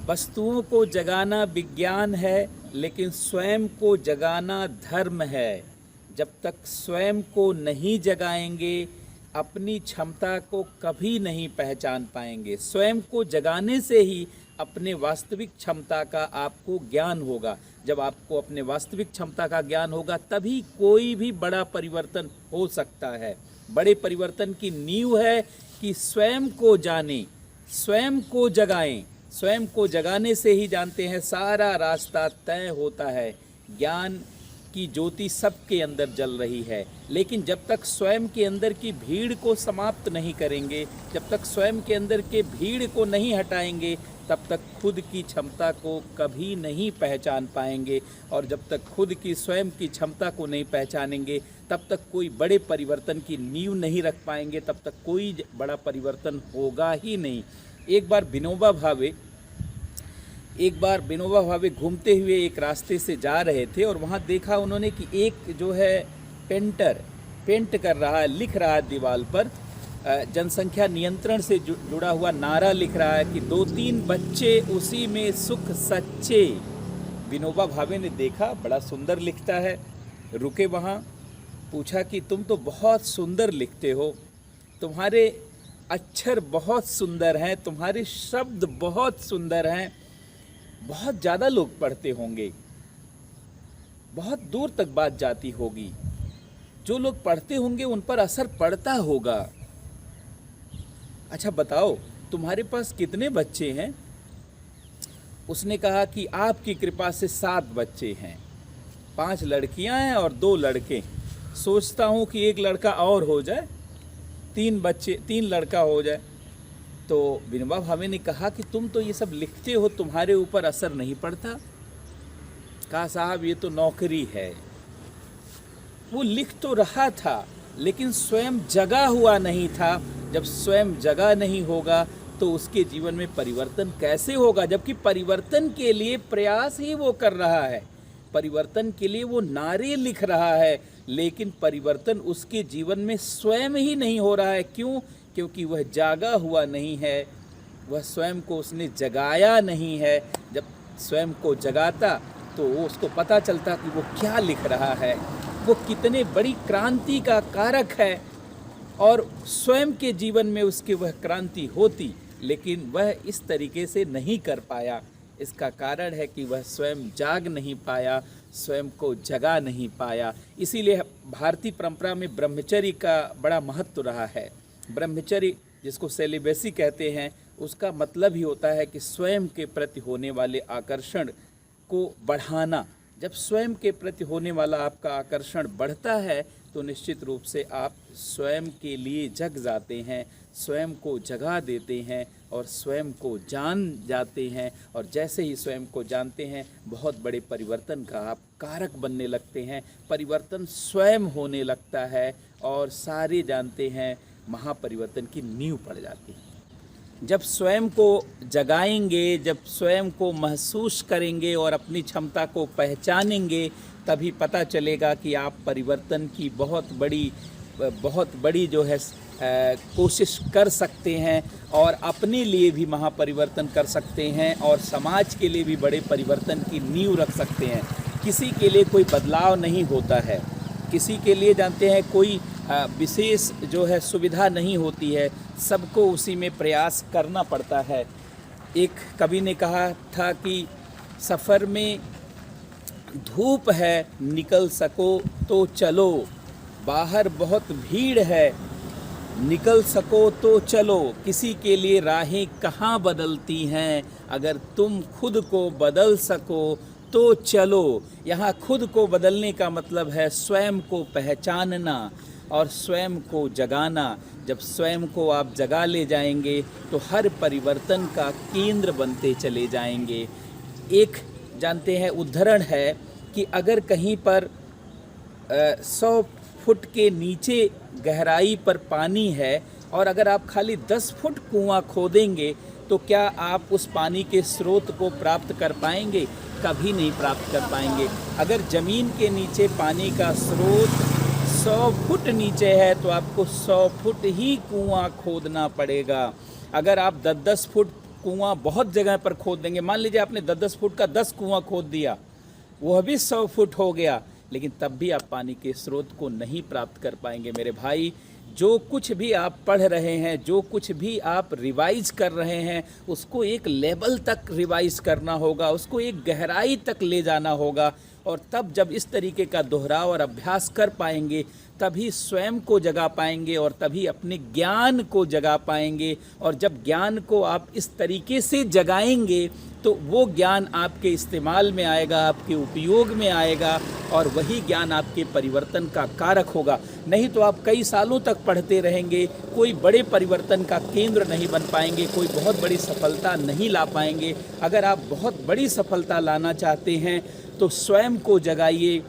वस्तुओं को जगाना विज्ञान है, लेकिन स्वयं को जगाना धर्म है। जब तक स्वयं को नहीं जगाएंगे, अपनी क्षमता को कभी नहीं पहचान पाएंगे। स्वयं को जगाने से ही अपने वास्तविक क्षमता का आपको ज्ञान होगा। जब आपको अपने वास्तविक क्षमता का ज्ञान होगा, तभी कोई भी बड़ा परिवर्तन हो सकता है। बड़े परिवर्तन की नींव है कि स्वयं को जानें, स्वयं को जगाएं। स्वयं को जगाने से ही जानते हैं सारा रास्ता तय होता है। ज्ञान की ज्योति सबके अंदर जल रही है, लेकिन जब तक स्वयं के अंदर की भीड़ को समाप्त नहीं करेंगे, जब तक स्वयं के अंदर के भीड़ को नहीं हटाएंगे, तब तक खुद की क्षमता को कभी नहीं पहचान पाएंगे। और जब तक खुद की स्वयं की क्षमता को नहीं पहचानेंगे, तब तक कोई बड़े परिवर्तन की नींव नहीं रख पाएंगे, तब तक कोई बड़ा परिवर्तन होगा ही नहीं। एक बार विनोबा भावे घूमते हुए एक रास्ते से जा रहे थे और वहाँ देखा उन्होंने कि एक जो है पेंटर पेंट कर रहा है, लिख रहा है दीवार पर, जनसंख्या नियंत्रण से जुड़ा हुआ नारा लिख रहा है कि 2-3 बच्चे उसी में सुख सच्चे। विनोबा भावे ने देखा बड़ा सुंदर लिखता है, रुके वहाँ, पूछा कि तुम तो बहुत सुंदर लिखते हो, तुम्हारे अक्षर बहुत सुंदर हैं, तुम्हारे शब्द बहुत सुंदर हैं, बहुत ज़्यादा लोग पढ़ते होंगे, बहुत दूर तक बात जाती होगी, जो लोग पढ़ते होंगे उन पर असर पड़ता होगा। अच्छा बताओ, तुम्हारे पास कितने बच्चे हैं? उसने कहा कि आपकी कृपा से 7 बच्चे हैं, 5 लड़कियां हैं और 2 लड़के। सोचता हूँ कि एक लड़का और हो जाए, 3 लड़का हो जाए। तो विनोबा भावे ने कहा कि तुम तो ये सब लिखते हो, तुम्हारे ऊपर असर नहीं पड़ता? कहा साहब ये तो नौकरी है। वो लिख तो रहा था, लेकिन स्वयं जगा हुआ नहीं था। जब स्वयं जगा नहीं होगा तो उसके जीवन में परिवर्तन कैसे होगा? जबकि परिवर्तन के लिए प्रयास ही वो कर रहा है, परिवर्तन के लिए वो नारे लिख रहा है, लेकिन परिवर्तन उसके जीवन में स्वयं ही नहीं हो रहा है। क्यों? क्योंकि वह जागा हुआ नहीं है, वह स्वयं को उसने जगाया नहीं है। जब स्वयं को जगाता तो वो उसको पता चलता कि वो क्या लिख रहा है, वो कितने बड़ी क्रांति का कारक है, और स्वयं के जीवन में उसकी वह क्रांति होती, लेकिन वह इस तरीके से नहीं कर पाया। इसका कारण है कि वह स्वयं जाग नहीं पाया, स्वयं को जगा नहीं पाया। इसीलिए भारतीय परंपरा में ब्रह्मचर्य का बड़ा महत्व रहा है। ब्रह्मचर्य, जिसको सेलिबेसी कहते हैं, उसका मतलब ही होता है कि स्वयं के प्रति होने वाले आकर्षण को बढ़ाना। जब स्वयं के प्रति होने वाला आपका आकर्षण बढ़ता है तो निश्चित रूप से आप स्वयं के लिए जग जाते हैं, स्वयं को जगा देते हैं और स्वयं को जान जाते हैं। और जैसे ही स्वयं को जानते हैं, बहुत बड़े परिवर्तन का आप कारक बनने लगते हैं। परिवर्तन स्वयं होने लगता है और सारे जानते हैं महापरिवर्तन की नींव पड़ जाती है। जब स्वयं को जगाएंगे, जब स्वयं को महसूस करेंगे और अपनी क्षमता को पहचानेंगे, तभी पता चलेगा कि आप परिवर्तन की बहुत बड़ी जो है कोशिश कर सकते हैं और अपने लिए भी महापरिवर्तन कर सकते हैं और समाज के लिए भी बड़े परिवर्तन की नींव रख सकते हैं। किसी के लिए कोई बदलाव नहीं होता है, किसी के लिए जानते हैं कोई विशेष जो है सुविधा नहीं होती है, सबको उसी में प्रयास करना पड़ता है। एक कवि ने कहा था कि सफ़र में धूप है, निकल सको तो चलो, बाहर बहुत भीड़ है, निकल सको तो चलो, किसी के लिए राहें कहाँ बदलती हैं, अगर तुम खुद को बदल सको तो चलो। यहाँ खुद को बदलने का मतलब है स्वयं को पहचानना और स्वयं को जगाना। जब स्वयं को आप जगा ले जाएंगे तो हर परिवर्तन का केंद्र बनते चले जाएंगे। एक जानते हैं उदाहरण है कि अगर कहीं पर 100 फुट के नीचे गहराई पर पानी है और अगर आप खाली 10 फुट कुआं खोदेंगे तो क्या आप उस पानी के स्रोत को प्राप्त कर पाएंगे? कभी नहीं प्राप्त कर पाएंगे। अगर ज़मीन के नीचे पानी का स्रोत 100 फुट नीचे है तो आपको 100 फुट ही कुआं खोदना पड़ेगा। अगर आप 10-10 फुट कुआं बहुत जगह पर खोद देंगे, मान लीजिए आपने 10-10 फुट का 10 कुआं खोद दिया, वह भी 100 फुट हो गया, लेकिन तब भी आप पानी के स्रोत को नहीं प्राप्त कर पाएंगे। मेरे भाई, जो कुछ भी आप पढ़ रहे हैं, जो कुछ भी आप रिवाइज कर रहे हैं, उसको एक लेवल तक रिवाइज करना होगा, उसको एक गहराई तक ले जाना होगा। और तब जब इस तरीके का दोहराव और अभ्यास कर पाएंगे, तभी स्वयं को जगा पाएंगे और तभी अपने ज्ञान को जगा पाएंगे। और जब ज्ञान को आप इस तरीके से जगाएंगे तो वो ज्ञान आपके इस्तेमाल में आएगा, आपके उपयोग में आएगा, और वही ज्ञान आपके परिवर्तन का कारक होगा। नहीं तो आप कई सालों तक पढ़ते रहेंगे, कोई बड़े परिवर्तन का केंद्र नहीं बन पाएंगे, कोई बहुत बड़ी सफलता नहीं ला पाएंगे। अगर आप बहुत बड़ी सफलता लाना चाहते हैं तो स्वयं को जगाइए,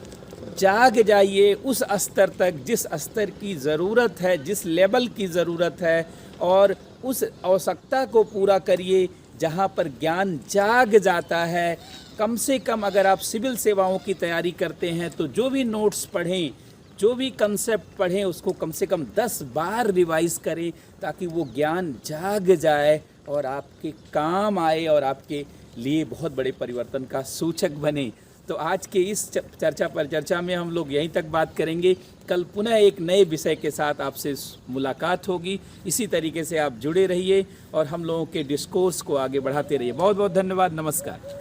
जाग जाइए उस स्तर तक जिस स्तर की ज़रूरत है, जिस लेवल की ज़रूरत है, और उस आवश्यकता को पूरा करिए जहाँ पर ज्ञान जाग जाता है। कम से कम अगर आप सिविल सेवाओं की तैयारी करते हैं तो जो भी नोट्स पढ़ें, जो भी कंसेप्ट पढ़ें, उसको कम से कम 10 बार रिवाइज़ करें, ताकि वो ज्ञान जाग जाए और आपके काम आए और आपके लिए बहुत बड़े परिवर्तन का सूचक बने। तो आज के इस चर्चा में हम लोग यहीं तक बात करेंगे। कल पुनः एक नए विषय के साथ आपसे मुलाकात होगी। इसी तरीके से आप जुड़े रहिए और हम लोगों के डिस्कोर्स को आगे बढ़ाते रहिए। बहुत बहुत धन्यवाद। नमस्कार।